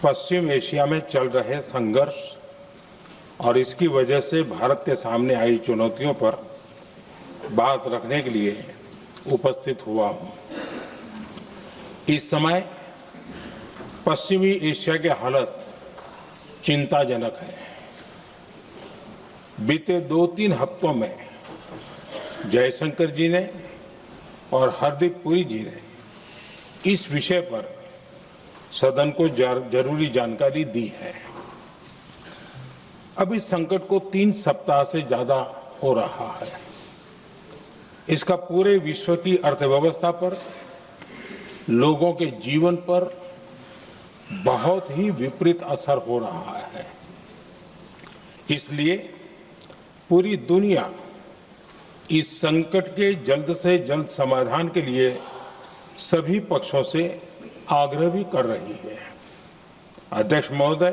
पश्चिम Asia में चल रहे संघर्ष और इसकी वजह से भारत के सामने आई चुनौतियों पर बात रखने के लिए उपस्थित हुआ हूं। इस समय पश्चिमी एशिया की हालत चिंताजनक है। बीते 2-3 हफ्तों में जयशंकर जी ने और हरदीप पुरी जी ने इस विषय पर सदन को जरूरी जानकारी दी है। अब इस संकट को 3 सप्ताह से ज्यादा हो रहा है। इसका पूरे विश्व की अर्थव्यवस्था पर, लोगों के जीवन पर बहुत ही विपरीत असर हो रहा है। इसलिए पूरी दुनिया इस संकट के जल्द से जल्द समाधान के लिए सभी पक्षों से आग्रह भी कर रही है। अध्यक्ष महोदय,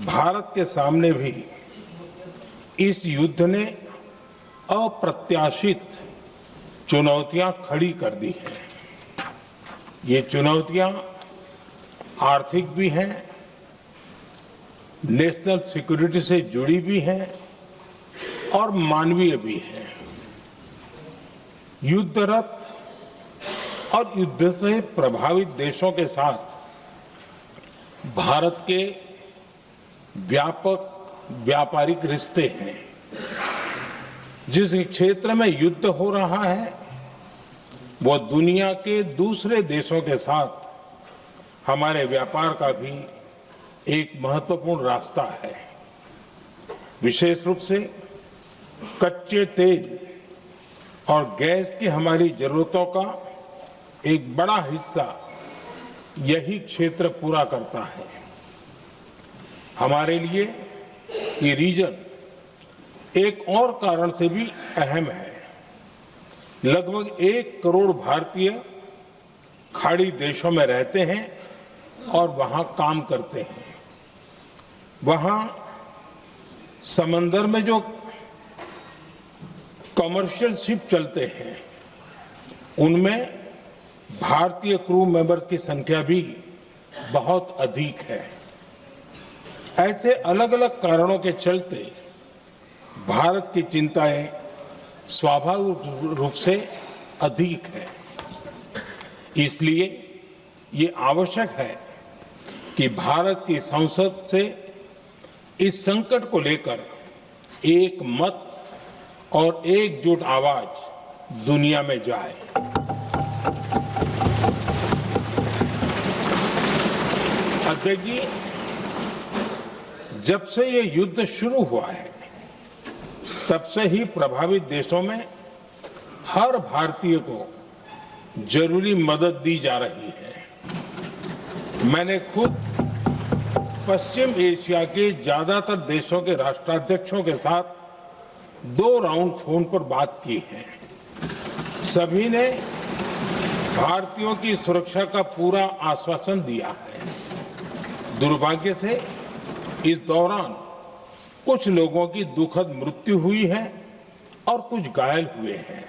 भारत के सामने भी इस युद्ध ने अप्रत्याशित चुनौतियां खड़ी कर दी हैं। ये चुनौतियां आर्थिक भी हैं, नेशनल सिक्योरिटी से जुड़ी भी हैं और मानवीय भी हैं। युद्धरत और युद्ध से प्रभावित देशों के साथ भारत के व्यापक व्यापारिक रिश्ते हैं। जिस क्षेत्र में युद्ध हो रहा है वो दुनिया के दूसरे देशों के साथ हमारे व्यापार का भी एक महत्वपूर्ण रास्ता है। विशेष रूप से कच्चे तेल और गैस की हमारी जरूरतों का एक बड़ा हिस्सा यही क्षेत्र पूरा करता है। हमारे लिए ये रीजन एक और कारण से भी अहम है। लगभग 1 करोड़ भारतीय खाड़ी देशों में रहते हैं और वहां काम करते हैं। वहां समंदर में जो कमर्शियल शिप चलते हैं उनमें भारतीय क्रू मेंबर्स की संख्या भी बहुत अधिक है। ऐसे अलग अलग कारणों के चलते भारत की चिंताएं स्वाभाविक रूप से अधिक है। इसलिए ये आवश्यक है कि भारत की संसद से इस संकट को लेकर एक मत और एकजुट आवाज दुनिया में जाए। अध्यक्ष जी, जब से ये युद्ध शुरू हुआ है तब से ही प्रभावित देशों में हर भारतीय को जरूरी मदद दी जा रही है। मैंने खुद पश्चिम एशिया के ज्यादातर देशों के राष्ट्राध्यक्षों के साथ 2 राउंड फोन पर बात की है। सभी ने भारतीयों की सुरक्षा का पूरा आश्वासन दिया है। दुर्भाग्य से इस दौरान कुछ लोगों की दुखद मृत्यु हुई है और कुछ घायल हुए हैं।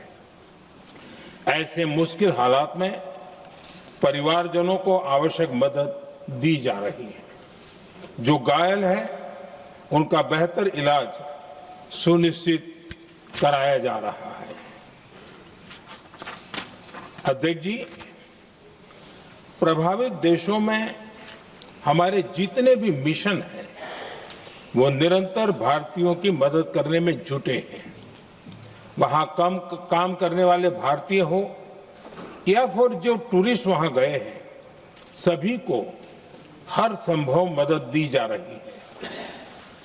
ऐसे मुश्किल हालात में परिवारजनों को आवश्यक मदद दी जा रही है। जो घायल हैं उनका बेहतर इलाज सुनिश्चित कराया जा रहा है। अध्यक्ष जी, प्रभावित देशों में हमारे जितने भी मिशन हैं वो निरंतर भारतीयों की मदद करने में जुटे हैं। वहां काम करने वाले भारतीय हो या फिर जो टूरिस्ट वहां गए हैं, सभी को हर संभव मदद दी जा रही है।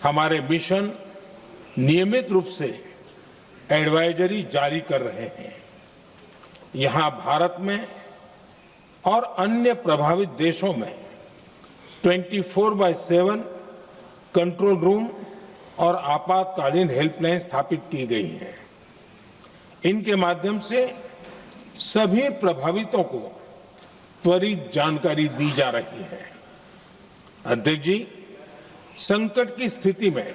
हमारे मिशन नियमित रूप से एडवाइजरी जारी कर रहे हैं। यहां भारत में और अन्य प्रभावित देशों में 24/7 कंट्रोल रूम और आपातकालीन हेल्पलाइन स्थापित की गई है। इनके माध्यम से सभी प्रभावितों को त्वरित जानकारी दी जा रही है। अध्यक्ष जी, संकट की स्थिति में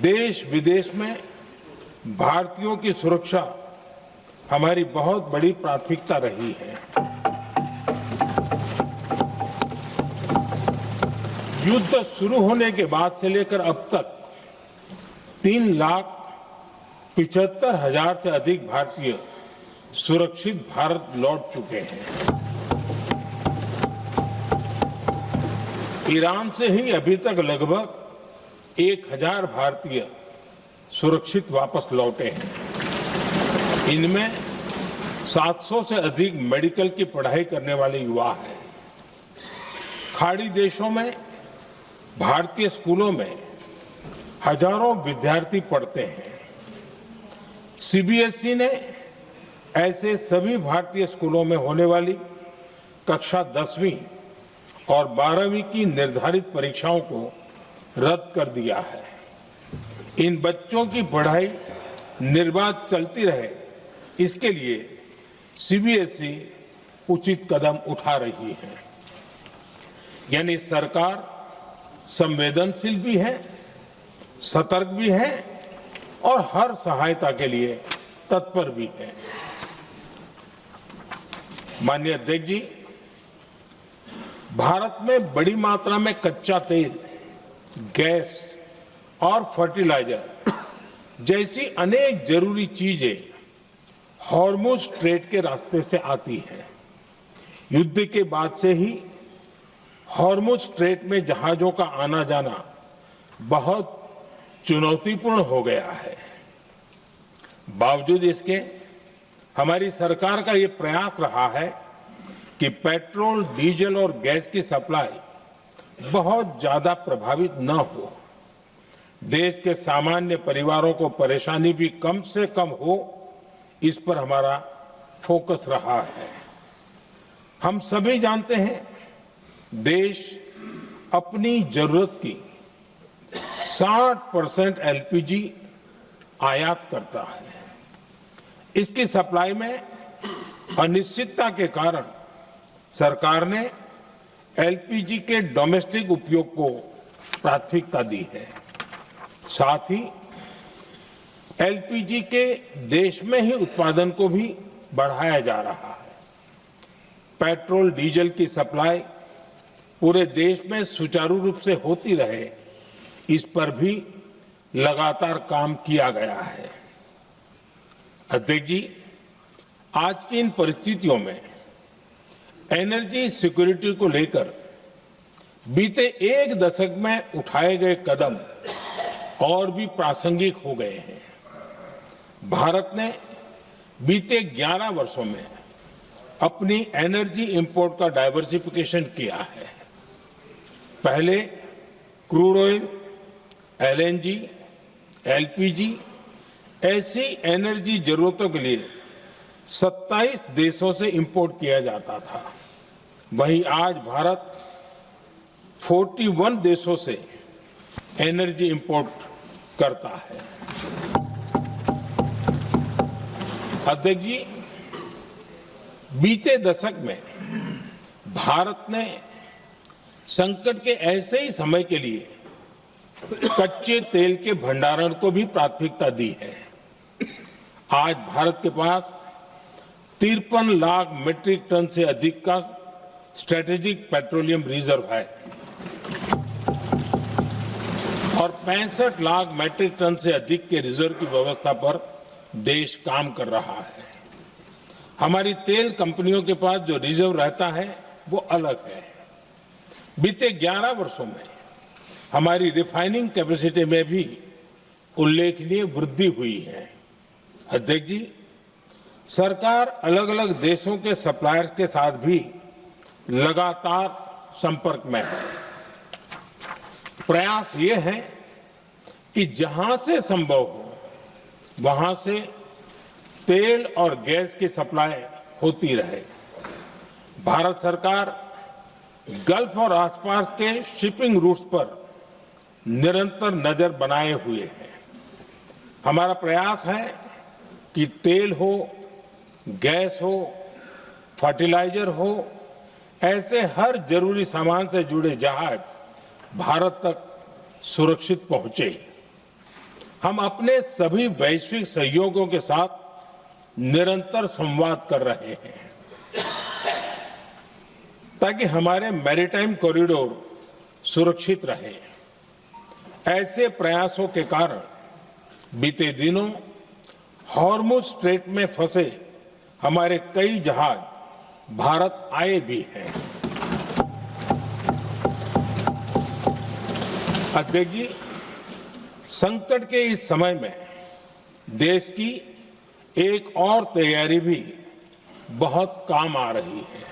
देश विदेश में भारतीयों की सुरक्षा हमारी बहुत बड़ी प्राथमिकता रही है। युद्ध शुरू होने के बाद से लेकर अब तक 3,75,000 से अधिक भारतीय सुरक्षित भारत लौट चुके हैं। ईरान से ही अभी तक लगभग 1,000 भारतीय सुरक्षित वापस लौटे हैं। इनमें 700 से अधिक मेडिकल की पढ़ाई करने वाले युवा हैं। खाड़ी देशों में भारतीय स्कूलों में हजारों विद्यार्थी पढ़ते हैं। सीबीएसई ने ऐसे सभी भारतीय स्कूलों में होने वाली कक्षा 10वीं और 12वीं की निर्धारित परीक्षाओं को रद्द कर दिया है। इन बच्चों की पढ़ाई निर्बाध चलती रहे, इसके लिए सीबीएसई उचित कदम उठा रही है। यानी सरकार संवेदनशील भी है, सतर्क भी है और हर सहायता के लिए तत्पर भी है। माननीय अध्यक्ष जी, भारत में बड़ी मात्रा में कच्चा तेल, गैस और फर्टिलाइजर जैसी अनेक जरूरी चीजें हॉर्मुज स्ट्रेट के रास्ते से आती हैं। युद्ध के बाद से ही हॉर्मुज स्ट्रेट में जहाजों का आना जाना बहुत चुनौतीपूर्ण हो गया है। बावजूद इसके हमारी सरकार का ये प्रयास रहा है कि पेट्रोल, डीजल और गैस की सप्लाई बहुत ज्यादा प्रभावित न हो, देश के सामान्य परिवारों को परेशानी भी कम से कम हो, इस पर हमारा फोकस रहा है। हम सभी जानते हैं, देश अपनी जरूरत की 60% एलपीजी आयात करता है। इसकी सप्लाई में अनिश्चितता के कारण सरकार ने एलपीजी के डोमेस्टिक उपयोग को प्राथमिकता दी है। साथ ही एलपीजी के देश में ही उत्पादन को भी बढ़ाया जा रहा है। पेट्रोल, डीजल की सप्लाई पूरे देश में सुचारू रूप से होती रहे, इस पर भी लगातार काम किया गया है। अध्यक्ष जी, आज की इन परिस्थितियों में एनर्जी सिक्योरिटी को लेकर बीते एक दशक में उठाए गए कदम और भी प्रासंगिक हो गए हैं। भारत ने बीते 11 वर्षों में अपनी एनर्जी इंपोर्ट का डाइवर्सिफिकेशन किया है। पहले क्रूड ऑयल, एलएनजी, एलपीजी ऐसी एनर्जी जरूरतों के लिए 27 देशों से इंपोर्ट किया जाता था। वहीं आज भारत 41 देशों से एनर्जी इंपोर्ट करता है। अध्यक्ष जी, बीते दशक में भारत ने संकट के ऐसे ही समय के लिए कच्चे तेल के भंडारण को भी प्राथमिकता दी है। आज भारत के पास 53 लाख मीट्रिक टन से अधिक का स्ट्रेटेजिक पेट्रोलियम रिजर्व है और 65 लाख मीट्रिक टन से अधिक के रिजर्व की व्यवस्था पर देश काम कर रहा है। हमारी तेल कंपनियों के पास जो रिजर्व रहता है वो अलग है। बीते 11 वर्षों में हमारी रिफाइनिंग कैपेसिटी में भी उल्लेखनीय वृद्धि हुई है। अध्यक्ष जी, सरकार अलग अलग देशों के सप्लायर्स के साथ भी लगातार संपर्क में है। प्रयास ये है कि जहां से संभव हो वहां से तेल और गैस की सप्लाई होती रहे। भारत सरकार गल्फ और आसपास के शिपिंग रूट्स पर निरंतर नजर बनाए हुए है। हमारा प्रयास है कि तेल हो, गैस हो, फर्टिलाइजर हो, ऐसे हर जरूरी सामान से जुड़े जहाज भारत तक सुरक्षित पहुंचे। हम अपने सभी वैश्विक सहयोगियों के साथ निरंतर संवाद कर रहे हैं ताकि हमारे मैरीटाइम कॉरिडोर सुरक्षित रहे। ऐसे प्रयासों के कारण बीते दिनों हॉर्मुज स्ट्रेट में फंसे हमारे कई जहाज भारत आए भी हैं। अध्यक्ष जी, संकट के इस समय में देश की एक और तैयारी भी बहुत काम आ रही है।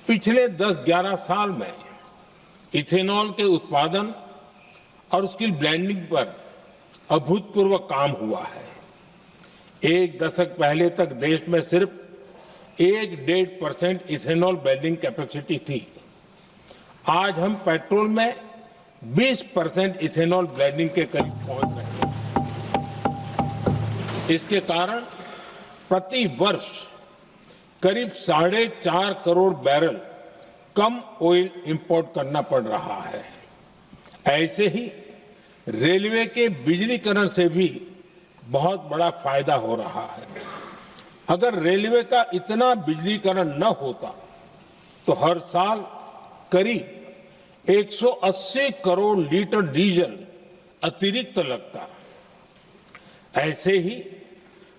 पिछले 10-11 साल में इथेनॉल के उत्पादन और उसकी ब्लेंडिंग पर अभूतपूर्व काम हुआ है। एक दशक पहले तक देश में सिर्फ 1-1.5% इथेनॉल ब्लेंडिंग कैपेसिटी थी। आज हम पेट्रोल में 20% इथेनॉल ब्लेंडिंग के करीब पहुंच रहे हैं। इसके कारण प्रति वर्ष करीब 4.5 करोड़ बैरल कम ऑयल इंपोर्ट करना पड़ रहा है। ऐसे ही रेलवे के बिजलीकरण से भी बहुत बड़ा फायदा हो रहा है। अगर रेलवे का इतना बिजलीकरण न होता तो हर साल करीब 180 करोड़ लीटर डीजल अतिरिक्त लगता। ऐसे ही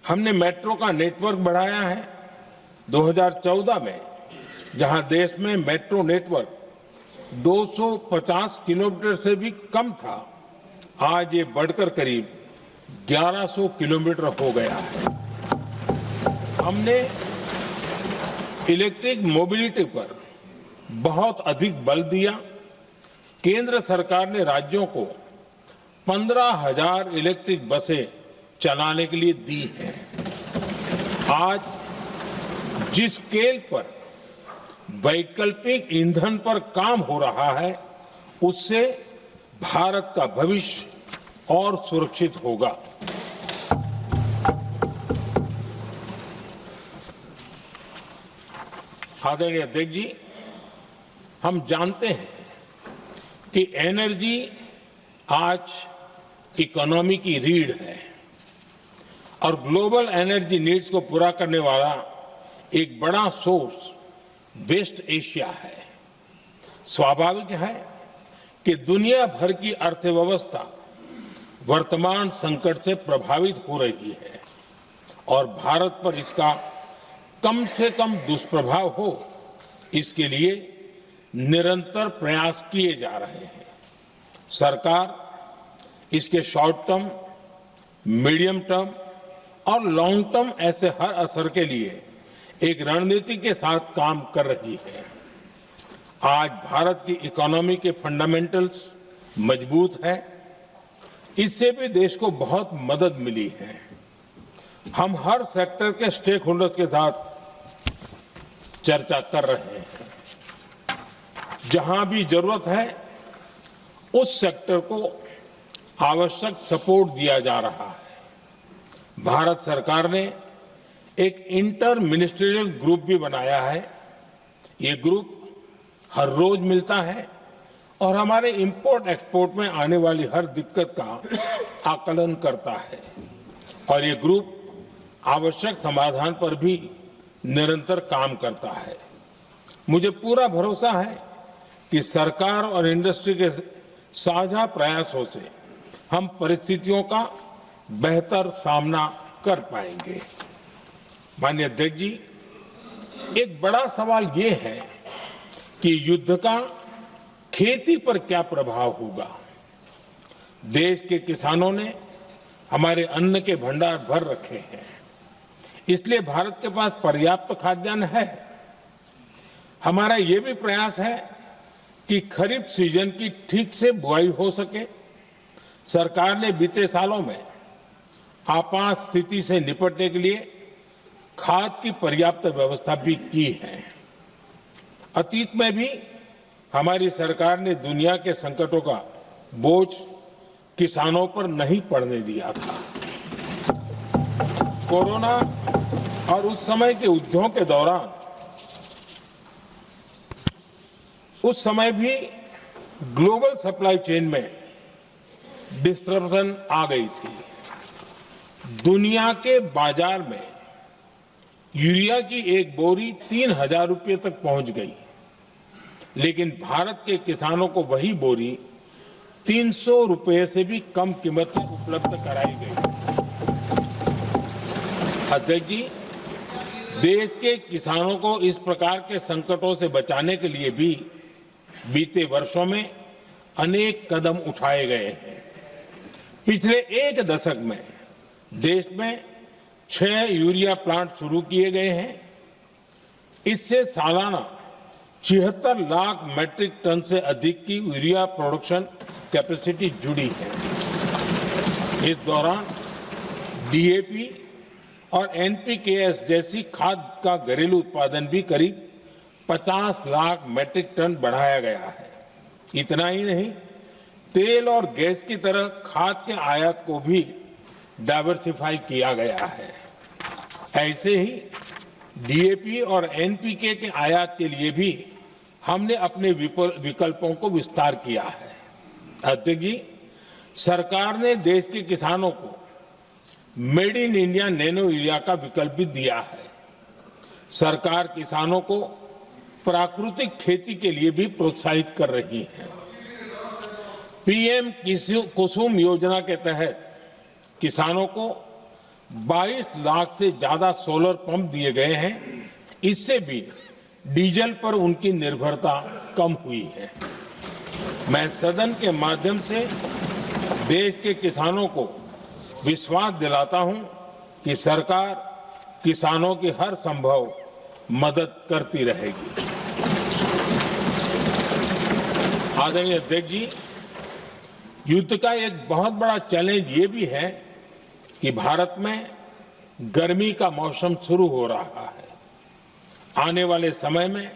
हमने मेट्रो का नेटवर्क बढ़ाया है। 2014 में जहां देश में मेट्रो नेटवर्क 250 किलोमीटर से भी कम था, आज ये बढ़कर करीब 1100 किलोमीटर हो गया है। हमने इलेक्ट्रिक मोबिलिटी पर बहुत अधिक बल दिया। केंद्र सरकार ने राज्यों को 15,000 इलेक्ट्रिक बसें चलाने के लिए दी है। आज जिस स्केल पर वैकल्पिक ईंधन पर काम हो रहा है, उससे भारत का भविष्य और सुरक्षित होगा। आदरणीय अध्यक्ष जी, हम जानते हैं कि एनर्जी आज इकोनॉमी की रीढ़ है और ग्लोबल एनर्जी नीड्स को पूरा करने वाला एक बड़ा सोर्स वेस्ट एशिया है। स्वाभाविक है कि दुनिया भर की अर्थव्यवस्था वर्तमान संकट से प्रभावित हो रही है और भारत पर इसका कम से कम दुष्प्रभाव हो, इसके लिए निरंतर प्रयास किए जा रहे हैं। सरकार इसके शॉर्ट टर्म, मीडियम टर्म और लॉन्ग टर्म ऐसे हर असर के लिए एक रणनीति के साथ काम कर रही है। आज भारत की इकोनॉमी के फंडामेंटल्स मजबूत है। इससे भी देश को बहुत मदद मिली है। हम हर सेक्टर के स्टेक होल्डर्स के साथ चर्चा कर रहे हैं। जहां भी जरूरत है उस सेक्टर को आवश्यक सपोर्ट दिया जा रहा है। भारत सरकार ने एक इंटर मिनिस्ट्रियल ग्रुप भी बनाया है। ये ग्रुप हर रोज मिलता है और हमारे इंपोर्ट एक्सपोर्ट में आने वाली हर दिक्कत का आकलन करता है और ये ग्रुप आवश्यक समाधान पर भी निरंतर काम करता है। मुझे पूरा भरोसा है कि सरकार और इंडस्ट्री के साझा प्रयासों से हम परिस्थितियों का बेहतर सामना कर पाएंगे। माननीय अध्यक्ष जी, एक बड़ा सवाल ये है कि युद्ध का खेती पर क्या प्रभाव होगा। देश के किसानों ने हमारे अन्न के भंडार भर रखे हैं, इसलिए भारत के पास पर्याप्त खाद्यान्न है। हमारा ये भी प्रयास है कि खरीफ सीजन की ठीक से बुआई हो सके। सरकार ने बीते सालों में आपात स्थिति से निपटने के लिए खाद की पर्याप्त व्यवस्था भी की है। अतीत में भी हमारी सरकार ने दुनिया के संकटों का बोझ किसानों पर नहीं पड़ने दिया था। कोरोना और उस समय के युद्धों के दौरान उस समय भी ग्लोबल सप्लाई चेन में डिस्ट्रप्शन आ गई थी। दुनिया के बाजार में यूरिया की एक बोरी 3,000 रुपये तक पहुंच गई। लेकिन भारत के किसानों को वही बोरी 300 रुपए से भी कम कीमत में उपलब्ध कराई गई। अध्यक्ष जी, देश के किसानों को इस प्रकार के संकटों से बचाने के लिए भी बीते वर्षों में अनेक कदम उठाए गए हैं। पिछले एक दशक में देश में 6 यूरिया प्लांट शुरू किए गए हैं। इससे सालाना 76 लाख मैट्रिक टन से अधिक की यूरिया प्रोडक्शन कैपेसिटी जुड़ी है। इस दौरान डीएपी और एनपीकेएस जैसी खाद का घरेलू उत्पादन भी करीब 50 लाख मैट्रिक टन बढ़ाया गया है। इतना ही नहीं, तेल और गैस की तरह खाद के आयात को भी डाइवर्सिफाई किया गया है। ऐसे ही डीएपी और एनपीके के आयात के लिए भी हमने अपने विकल्पों को विस्तार किया है। अध्यक्ष जी, सरकार ने देश के किसानों को made in India nano urea का विकल्प भी दिया है। सरकार किसानों को प्राकृतिक खेती के लिए भी प्रोत्साहित कर रही है। पीएम कुसुम योजना के तहत किसानों को 22 लाख से ज्यादा सोलर पंप दिए गए हैं। इससे भी डीजल पर उनकी निर्भरता कम हुई है। मैं सदन के माध्यम से देश के किसानों को विश्वास दिलाता हूं कि सरकार किसानों की हर संभव मदद करती रहेगी। आदरणीय अध्यक्ष जी, युद्ध का एक बहुत बड़ा चैलेंज ये भी है कि भारत में गर्मी का मौसम शुरू हो रहा है। आने वाले समय में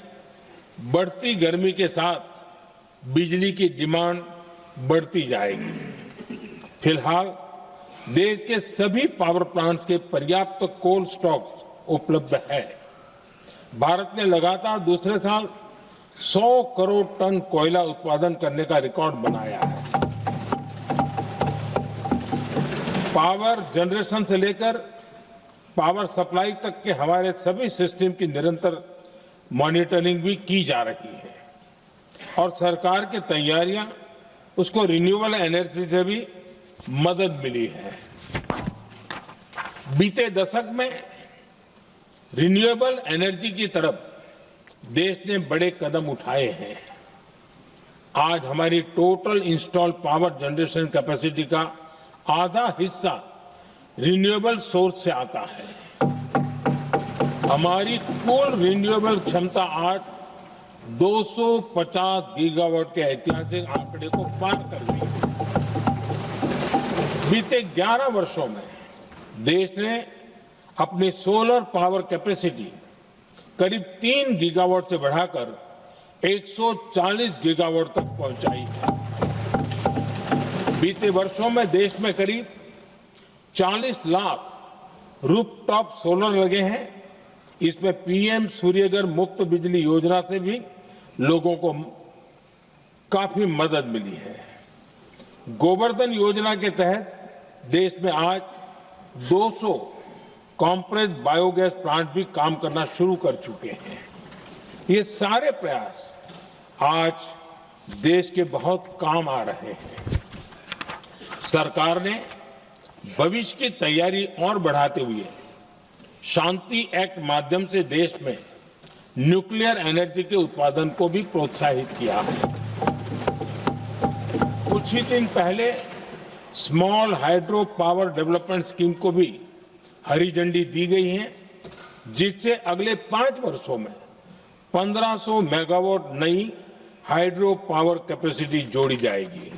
बढ़ती गर्मी के साथ बिजली की डिमांड बढ़ती जाएगी। फिलहाल देश के सभी पावर प्लांट्स के पर्याप्त कोल स्टॉक उपलब्ध है। भारत ने लगातार दूसरे साल 100 करोड़ टन कोयला उत्पादन करने का रिकॉर्ड बनाया है। पावर जनरेशन से लेकर पावर सप्लाई तक के हमारे सभी सिस्टम की निरंतर मॉनिटरिंग भी की जा रही है और सरकार की तैयारियां उसको रिन्यूएबल एनर्जी से भी मदद मिली है। बीते दशक में रिन्यूएबल एनर्जी की तरफ देश ने बड़े कदम उठाए हैं। आज हमारी total installed power generation capacity का आधा हिस्सा रिन्यूएबल सोर्स से आता है। हमारी कुल रिन्यूएबल क्षमता आज 250 गीगावाट के ऐतिहासिक आंकड़े को पार कर गई है। बीते 11 वर्षों में देश ने अपनी सोलर पावर कैपेसिटी करीब 3 गीगावाट से बढ़ाकर 140 गीगावाट तक पहुंचाई है। बीते वर्षों में देश में करीब 40 लाख रूफटॉप सोलर लगे हैं। इसमें पीएम सूर्यघर मुफ्त बिजली योजना से भी लोगों को काफी मदद मिली है। गोवर्धन योजना के तहत देश में आज 200 कॉम्प्रेस्ड बायोगैस प्लांट भी काम करना शुरू कर चुके हैं। ये सारे प्रयास आज देश के बहुत काम आ रहे हैं। सरकार ने भविष्य की तैयारी और बढ़ाते हुए शांति एक्ट माध्यम से देश में न्यूक्लियर एनर्जी के उत्पादन को भी प्रोत्साहित किया है। कुछ ही दिन पहले small hydro power development scheme को भी हरी झंडी दी गई है, जिससे अगले 5 वर्षों में 1500 मेगावाट नई हाइड्रो पावर कैपेसिटी जोड़ी जाएगी।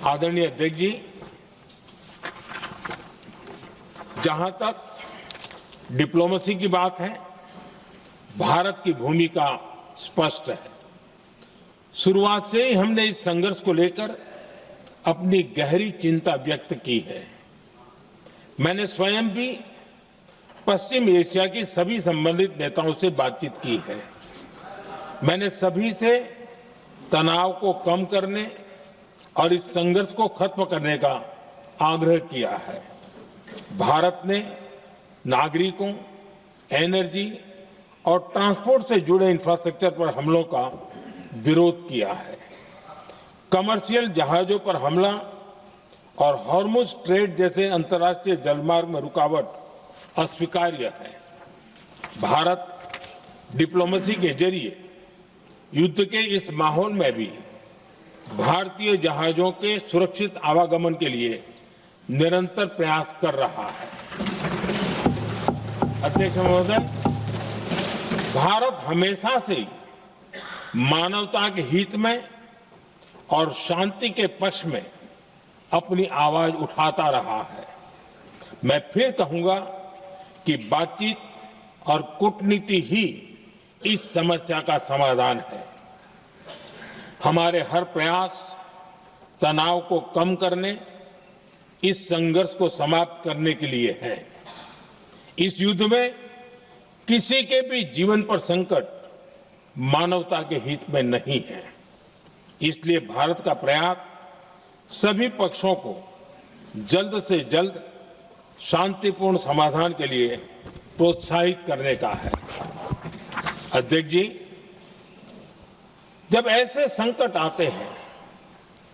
आदरणीय अध्यक्ष जी, जहां तक डिप्लोमेसी की बात है, भारत की भूमिका स्पष्ट है। शुरुआत से ही हमने इस संघर्ष को लेकर अपनी गहरी चिंता व्यक्त की है। मैंने स्वयं भी पश्चिम एशिया की सभी संबंधित नेताओं से बातचीत की है। मैंने सभी से तनाव को कम करने और इस संघर्ष को खत्म करने का आग्रह किया है। भारत ने नागरिकों, एनर्जी और ट्रांसपोर्ट से जुड़े इंफ्रास्ट्रक्चर पर हमलों का विरोध किया है। कमर्शियल जहाजों पर हमला और हॉर्मुज स्ट्रेट जैसे अंतर्राष्ट्रीय जलमार्ग में रुकावट अस्वीकार्य है। भारत डिप्लोमेसी के जरिए युद्ध के इस माहौल में भी भारतीय जहाजों के सुरक्षित आवागमन के लिए निरंतर प्रयास कर रहा है। अध्यक्ष महोदय, भारत हमेशा से ही मानवता के हित में और शांति के पक्ष में अपनी आवाज उठाता रहा है। मैं फिर कहूंगा कि बातचीत और कूटनीति ही इस समस्या का समाधान है। हमारे हर प्रयास तनाव को कम करने, इस संघर्ष को समाप्त करने के लिए है। इस युद्ध में किसी के भी जीवन पर संकट मानवता के हित में नहीं है। इसलिए भारत का प्रयास सभी पक्षों को जल्द से जल्द शांतिपूर्ण समाधान के लिए प्रोत्साहित करने का है। अध्यक्ष जी, जब ऐसे संकट आते हैं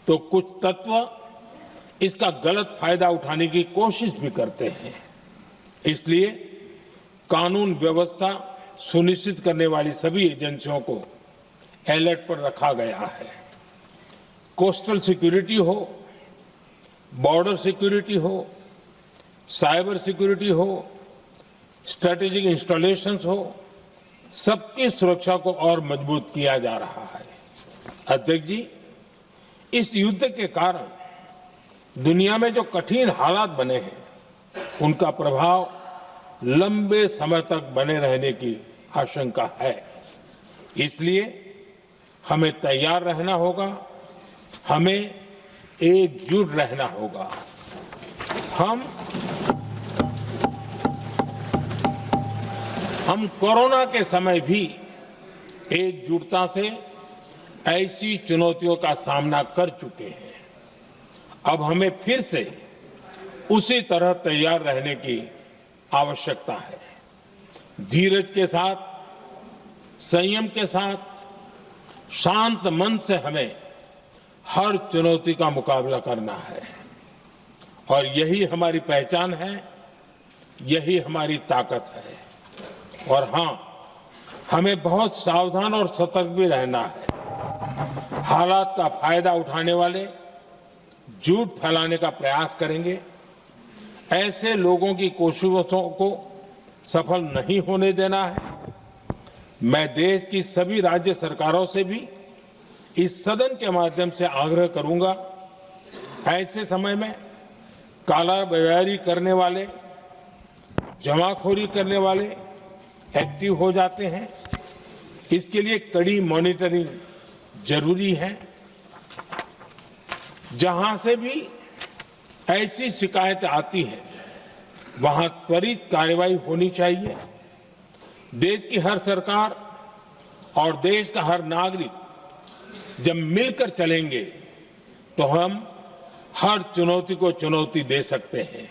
तो कुछ तत्व इसका गलत फायदा उठाने की कोशिश भी करते हैं। इसलिए कानून व्यवस्था सुनिश्चित करने वाली सभी एजेंसियों को अलर्ट पर रखा गया है। कोस्टल सिक्योरिटी हो, बॉर्डर सिक्योरिटी हो, साइबर सिक्योरिटी हो, स्ट्रेटेजिक इंस्टॉलेशंस हो, सबकी सुरक्षा को और मजबूत किया जा रहा है। अध्यक्ष जी, इस युद्ध के कारण दुनिया में जो कठिन हालात बने हैं, उनका प्रभाव लंबे समय तक बने रहने की आशंका है। इसलिए हमें तैयार रहना होगा, हमें एकजुट रहना होगा। हम कोरोना के समय भी एकजुटता से ऐसी चुनौतियों का सामना कर चुके हैं। अब हमें फिर से उसी तरह तैयार रहने की आवश्यकता है। धीरज के साथ, संयम के साथ, शांत मन से हमें हर चुनौती का मुकाबला करना है और यही हमारी पहचान है, यही हमारी ताकत है। और हां, हमें बहुत सावधान और सतर्क भी रहना है। हालात का फायदा उठाने वाले झूठ फैलाने का प्रयास करेंगे, ऐसे लोगों की कोशिशों को सफल नहीं होने देना है। मैं देश की सभी राज्य सरकारों से भी इस सदन के माध्यम से आग्रह करूंगा, ऐसे समय में कालाबाजारी करने वाले, जमाखोरी करने वाले एक्टिव हो जाते हैं। इसके लिए कड़ी मॉनिटरिंग जरूरी है। जहां से भी ऐसी शिकायतें आती हैं, वहां त्वरित कार्रवाई होनी चाहिए। देश की हर सरकार और देश का हर नागरिक जब मिलकर चलेंगे तो हम हर चुनौती को चुनौती दे सकते हैं।